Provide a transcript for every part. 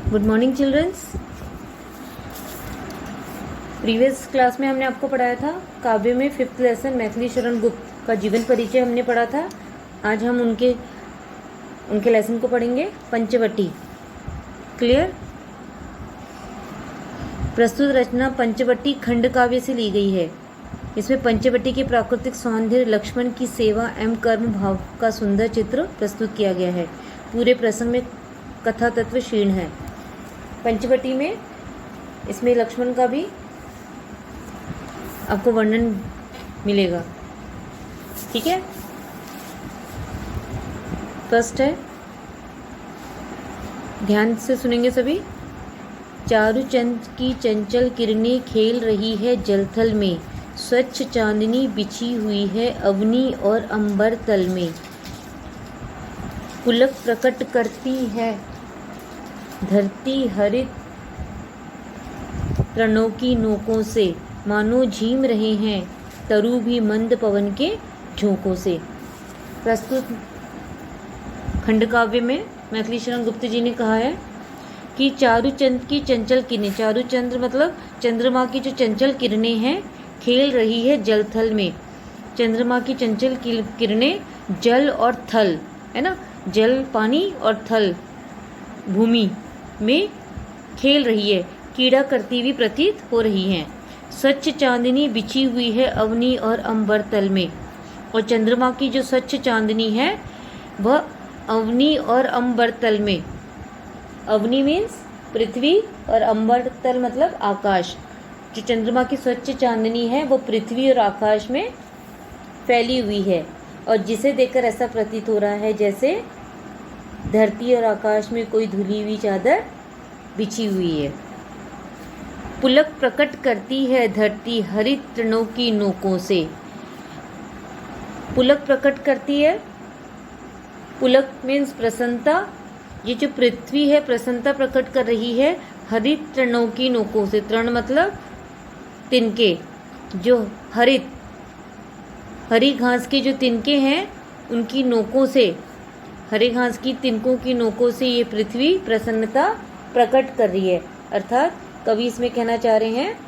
Good morning childrens. Previous class में हमने आपको पढ़ाया था काव्य में 5th लेसन मैथिली शरण गुप्त का जीवन परिचय हमने पढ़ा था। आज हम उनके लेसन को पढ़ेंगे। पंचवटी। क्लियर। प्रस्तुत रचना पंचवटी खंड काव्य से ली गई है। इसमें पंचवटी के प्राकृतिक सौंदर्य, लक्ष्मण की सेवा एवं कर्म भाव का सुंदर चित्र प्रस्तुत किया गया है। पूरे प्रसंग में कथा तत्व क्षीण है। पंचवटी में इसमें लक्ष्मण का भी आपको वर्णन मिलेगा। ठीक है। फर्स्ट है, ध्यान से सुनेंगे सभी। चारुचंद की चंचल किरणें खेल रही है जलथल में, स्वच्छ चांदनी बिछी हुई है अवनी और अंबर तल में। पुलक प्रकट करती है धरती हरित तृणों की नोकों से, मानो झीम रहे हैं तरु भी मंद पवन के झोंकों से। प्रस्तुत खंड काव्य में मैथिली शरण गुप्त जी ने कहा है कि चारुचंद की चंचल किरणें, चारुचंद्र मतलब चंद्रमा की जो चंचल किरणें हैं, खेल रही है जलथल में। चंद्रमा की चंचल किरणें जल और थल है ना, जल पानी और थल भूमि में खेल रही है, कीड़ा करती हुई प्रतीत हो रही हैं। स्वच्छ चांदनी बिछी हुई है अवनी और अंबर तल में, और चंद्रमा की जो स्वच्छ चांदनी है वह अवनी और अंबर तल में। अवनी मीन्स पृथ्वी और अंबर तल मतलब आकाश। जो चंद्रमा की स्वच्छ चांदनी है वो पृथ्वी और आकाश में फैली हुई है, और जिसे देखकर ऐसा प्रतीत हो रहा है जैसे धरती और आकाश में कोई धुली हुई चादर बिछी हुई है। पुलक प्रकट करती है धरती हरित तृणों की नोकों से। पुलक प्रकट करती है, पुलक मीन्स प्रसन्नता। ये जो पृथ्वी है प्रसन्नता प्रकट कर रही है हरित तृणों की नोकों से। तृण मतलब तिनके, जो हरित हरी घास के जो तिनके हैं उनकी नोकों से, हरी घास की तिनकों की नोकों से ये पृथ्वी प्रसन्नता प्रकट कर रही है। अर्थात कवि इसमें कहना चाह रहे हैं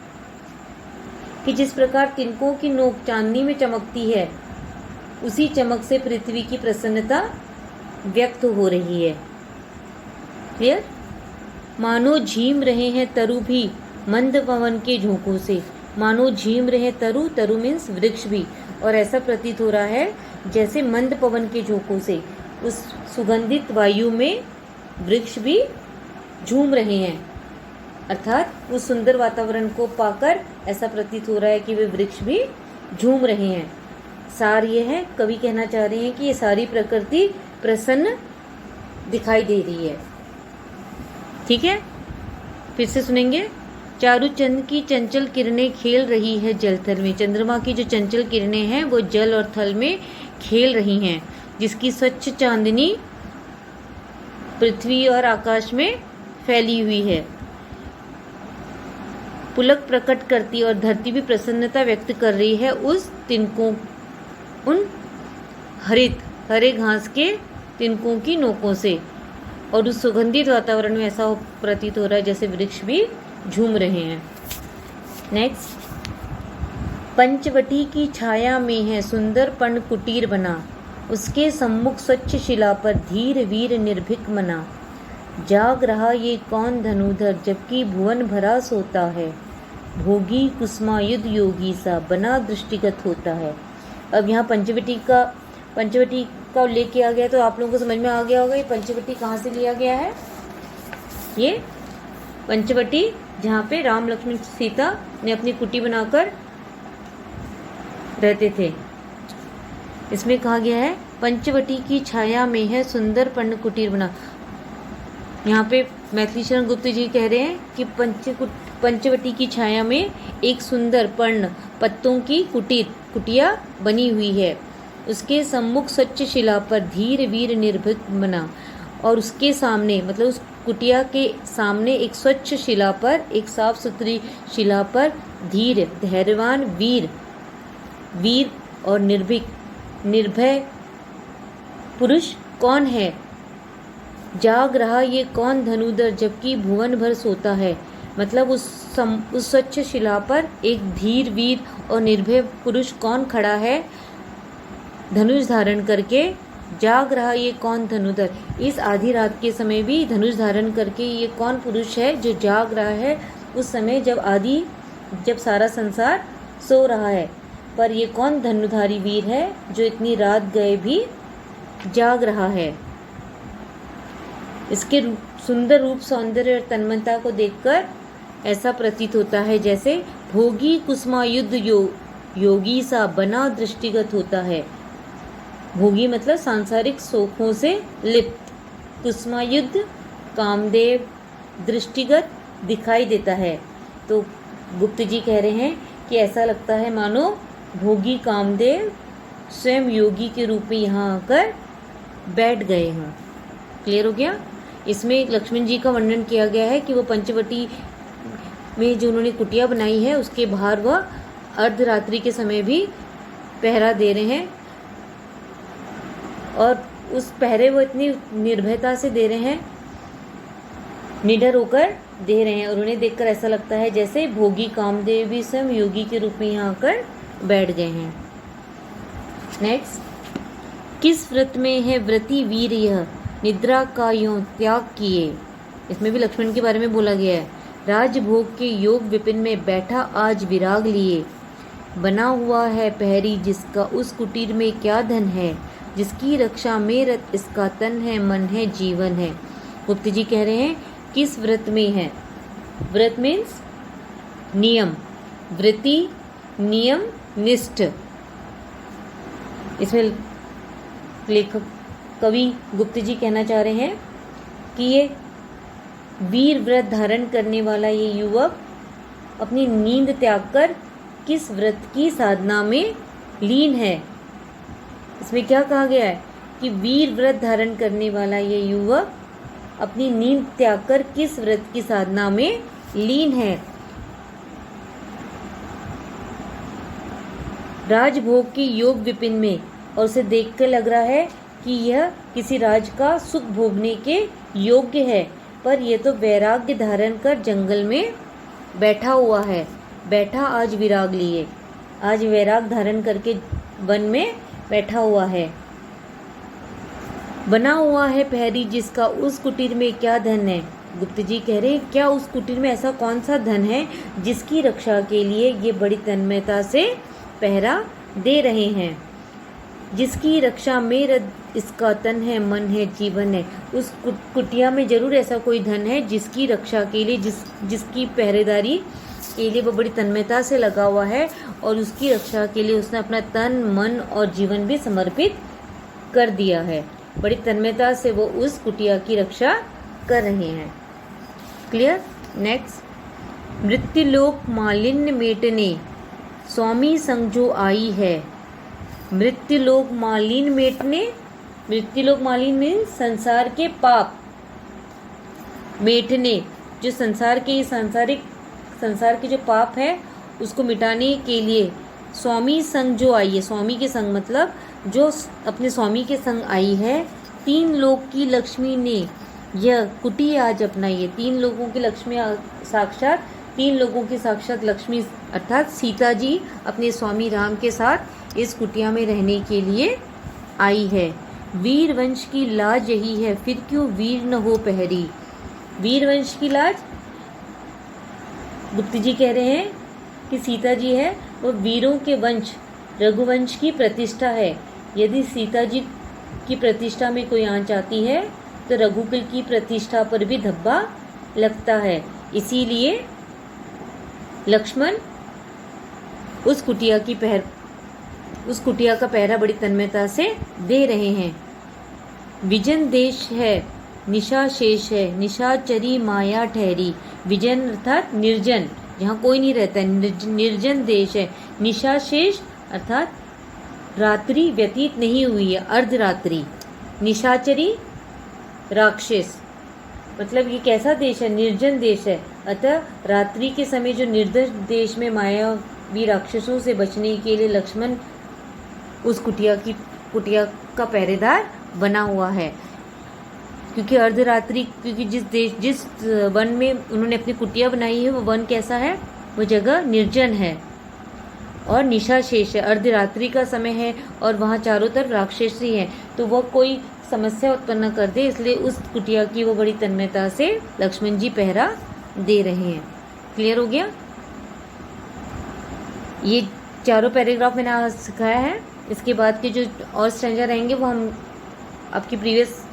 कि जिस प्रकार तिनकों की नोक चांदनी में चमकती है, उसी चमक से पृथ्वी की प्रसन्नता व्यक्त हो रही है। क्लियर। मानो झीम रहे हैं तरु भी मंद पवन के झोंकों से। मानो झीम रहे तरु, तरु मीन्स वृक्ष भी, और ऐसा प्रतीत हो रहा है जैसे मंद पवन के झोंकों से उस सुगंधित वायु में वृक्ष भी झूम रहे हैं। अर्थात उस सुंदर वातावरण को पाकर ऐसा प्रतीत हो रहा है कि वे वृक्ष भी झूम रहे हैं। सार ये है, कवि कहना चाह रहे हैं कि ये सारी प्रकृति प्रसन्न दिखाई दे रही है। ठीक है, फिर से सुनेंगे। चारुचंद की चंचल किरणें खेल रही है जलथल में। चंद्रमा की जो चंचल किरणें हैं वो जल और थल में खेल रही हैं, जिसकी स्वच्छ चांदनी पृथ्वी और आकाश में फैली हुई है। पुलक प्रकट करती और धरती भी प्रसन्नता व्यक्त कर रही है उस तिनकों, उन हरे घास के तिनकों की नोकों से, और उस सुगंधित वातावरण में ऐसा प्रतीत हो रहा है जैसे वृक्ष भी झूम रहे हैं। नेक्स्ट, पंचवटी की छाया में है सुंदर पर्ण कुटीर बना, उसके सम्मुख स्वच्छ शिला पर धीर वीर निर्भीक मना। जाग रहा ये कौन धनुधर जबकि भुवन भरा सोता है, भोगी कुसुमायुध योगी सा बना दृष्टिगत होता है। अब यहाँ पंचवटी का उल्लेख किया गया, तो आप लोगों को समझ में आ गया होगा ये पंचवटी कहाँ से लिया गया है। ये पंचवटी जहाँ पे राम लक्ष्मण सीता ने अपनी कुटी बनाकर रहते थे, इसमें कहा गया है पंचवटी की छाया में है सुंदर पर्ण कुटीर बना। यहाँ पे मैथिली शरण गुप्त जी कह रहे हैं कि पंचवटी की छाया में एक सुंदर पर्ण पत्तों की कुटिया बनी हुई है। उसके सम्मुख स्वच्छ शिला पर धीर वीर निर्भीक बना, और उसके सामने मतलब उस कुटिया के सामने एक स्वच्छ शिला पर, एक साफ सुथरी शिला पर धीर धैर्यवान वीर और निर्भय पुरुष कौन है जाग रहा ये कौन धनुधर जबकि भुवन भर सोता है। मतलब उस स्वच्छ शिला पर एक धीर वीर और निर्भय पुरुष कौन खड़ा है धनुष धारण करके। जाग रहा ये कौन धनुधर, इस आधी रात के समय भी धनुष धारण करके ये कौन पुरुष है जो जाग रहा है उस समय जब सारा संसार सो रहा है। पर ये कौन धनुधारी वीर है जो इतनी रात गए भी जाग रहा है। इसके सुंदर रूप सौंदर्य और तन्मयता को देखकर ऐसा प्रतीत होता है जैसे भोगी कुसुमायुद्ध योगी सा बना दृष्टिगत होता है। भोगी मतलब सांसारिक सुखों से लिप्त, कुसुमायुद्ध कामदेव दृष्टिगत दिखाई देता है। तो गुप्त जी कह रहे हैं कि ऐसा लगता है मानो भोगी कामदेव स्वयं योगी के रूप में यहाँ आकर बैठ गए हों। क्लियर हो गया। इसमें लक्ष्मण जी का वर्णन किया गया है कि वो पंचवटी में जो उन्होंने कुटिया बनाई है उसके बाहर वह अर्धरात्रि के समय भी पहरा दे रहे हैं और उस पहरे वो इतनी निर्भयता से दे रहे हैं, निडर होकर दे रहे हैं और उन्हें देखकर ऐसा लगता है जैसे भोगी कामदेव भी स्वयं योगी के रूप में यहाँ आकर बैठ गए हैं। नेक्स्ट, किस व्रत में है व्रती वीर यह निद्रा का यों त्याग किए। इसमें भी लक्ष्मण के बारे में बोला गया है। राजभोग के योग विपिन में बैठा आज विराग लिए, बना हुआ है पहरी जिसका उस कुटीर में क्या धन है, जिसकी रक्षा में रत इसका तन है मन है जीवन है। गुप्त जी कह रहे हैं किस व्रत में है। व्रत मीन्स नियम, वृत्ति नियम निष्ठ। इसमें लेखक कवि गुप्त जी कहना चाह रहे हैं कि ये वीर व्रत धारण करने वाला ये युवक अपनी नींद त्याग कर किस व्रत की साधना में लीन है। इसमें क्या कहा गया है कि वीर व्रत धारण करने वाला ये युवक अपनी नींद त्याग कर किस व्रत की साधना में लीन है। राजभोग के योग विपिन में, और उसे देखकर लग रहा है कि यह किसी राज का सुख भोगने के योग्य है, पर यह तो वैराग्य धारण कर जंगल में बैठा हुआ है। बैठा आज विराग लिए, आज वैराग धारण करके वन में बैठा हुआ है। बना हुआ है पहरी जिसका उस कुटीर में क्या धन है। गुप्त जी कह रहे हैं क्या उस कुटीर में ऐसा कौन सा धन है जिसकी रक्षा के लिए ये बड़ी तन्मयता से पहरा दे रहे हैं। जिसकी रक्षा में इसका तन है मन है जीवन है। उस कुटिया में जरूर ऐसा कोई धन है जिसकी रक्षा के लिए जिसकी पहरेदारी के लिए वो बड़ी तन्मयता से लगा हुआ है और उसकी रक्षा के लिए उसने अपना तन मन और जीवन भी समर्पित कर दिया है। बड़ी तन्मयता से वो उस कुटिया की रक्षा कर रहे हैं। क्लियर। नेक्स्ट, मृत्युलोक मालिन्य मेटने स्वामी संग जो आई है। मृत्युलोक मालिन्य मेटने, मृत्युलोक मालिन्य मीन्स संसार के पाप मेटने, जो संसार के जो पाप है उसको मिटाने के लिए स्वामी संग जो आई है। स्वामी के संग मतलब जो अपने स्वामी के संग आई है। 3 लोक की लक्ष्मी ने यह कुटी आज अपनाई है। 3 लोगों की लक्ष्मी साक्षात 3 लोगों की साक्षात लक्ष्मी अर्थात सीता जी अपने स्वामी राम के साथ इस कुटिया में रहने के लिए आई है। वीर वंश की लाज यही है, फिर क्यों वीर न हो पहरी। वीर वंश की लाज, गुप्त जी कह रहे हैं कि सीता जी है वो वीरों के वंश रघुवंश की प्रतिष्ठा है। यदि सीता जी की प्रतिष्ठा में कोई आंच आती है तो रघुकुल की प्रतिष्ठा पर भी धब्बा लगता है। इसीलिए लक्ष्मण उस कुटिया का पहरा बड़ी तन्मयता से दे रहे हैं। विजन देश है निशा शेष है, निशाचरी माया ठहरी। विजन अर्थात निर्जन, जहाँ कोई नहीं रहता है, निर्जन देश है। निशा शेष अर्थात रात्रि व्यतीत नहीं हुई है, अर्धरात्रि। निशाचरी राक्षस, मतलब ये कैसा देश है, निर्जन देश है। अतः रात्रि के समय जो निर्जन देश में मायावी राक्षसों से बचने के लिए लक्ष्मण उस कुटिया का पहरेदार बना हुआ है। क्योंकि अर्धरात्रि, क्योंकि जिस वन में उन्होंने अपनी कुटिया बनाई है वो वन कैसा है, वो जगह निर्जन है और निशा शेष है, अर्धरात्रि का समय है और वहाँ चारों तरफ राक्षस ही है, तो वह कोई समस्या उत्पन्न कर दे, इसलिए उस कुटिया की वो बड़ी तन्मयता से लक्ष्मण जी पहरा दे रहे हैं। क्लियर हो गया? ये चारों पैराग्राफ मैंने आज सिखाया है। इसके बाद के जो और स्ट्रेंजर रहेंगे वो हम आपकी प्रीवियस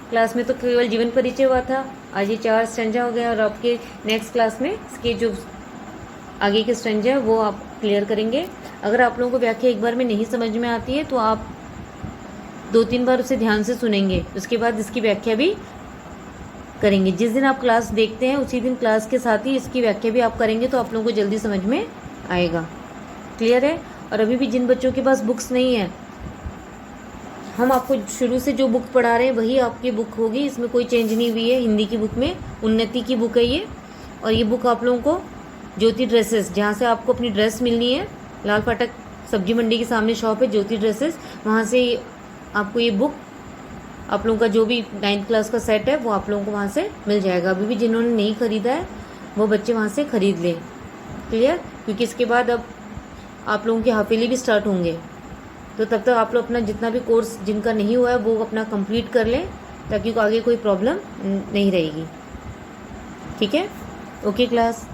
क्लास में तो केवल जीवन परिचय हुआ था, आज ये 4 स्ट्रेंजर हो गए और आपके नेक्स्ट क्लास में इसके जो आगे के स्ट्रेंजर वो आप क्लियर करेंगे। अगर आप लोगों को व्याख्या एक बार में नहीं समझ में आती है तो आप 2-3 बार उसे ध्यान से सुनेंगे, उसके बाद इसकी व्याख्या भी करेंगे। जिस दिन आप क्लास देखते हैं उसी दिन क्लास के साथ ही इसकी व्याख्या भी आप करेंगे, तो आप लोगों को जल्दी समझ में आएगा। क्लियर है? और अभी भी जिन बच्चों के पास बुक्स नहीं है, हम आपको शुरू से जो बुक पढ़ा रहे हैं वही आपकी बुक होगी, इसमें कोई चेंज नहीं हुई है। हिंदी की बुक में उन्नति की बुक है ये, और ये बुक आप लोगों को ज्योति ड्रेसेस, जहाँ से आपको अपनी ड्रेस मिलनी है, लाल फाटक सब्जी मंडी के सामने शॉप है ज्योति ड्रेसेस, वहाँ से आपको ये बुक, आप लोगों का जो भी 9th क्लास का सेट है वो आप लोगों को वहाँ से मिल जाएगा। अभी भी जिन्होंने नहीं खरीदा है वो बच्चे वहाँ से खरीद लें। क्लियर? क्योंकि इसके बाद अब आप लोगों के हाफिली भी स्टार्ट होंगे, तो तब तक आप लोग अपना जितना भी कोर्स जिनका नहीं हुआ है वो अपना कंप्लीट कर लें, ताकि आगे कोई प्रॉब्लम नहीं रहेगी। ठीक है? Okay class.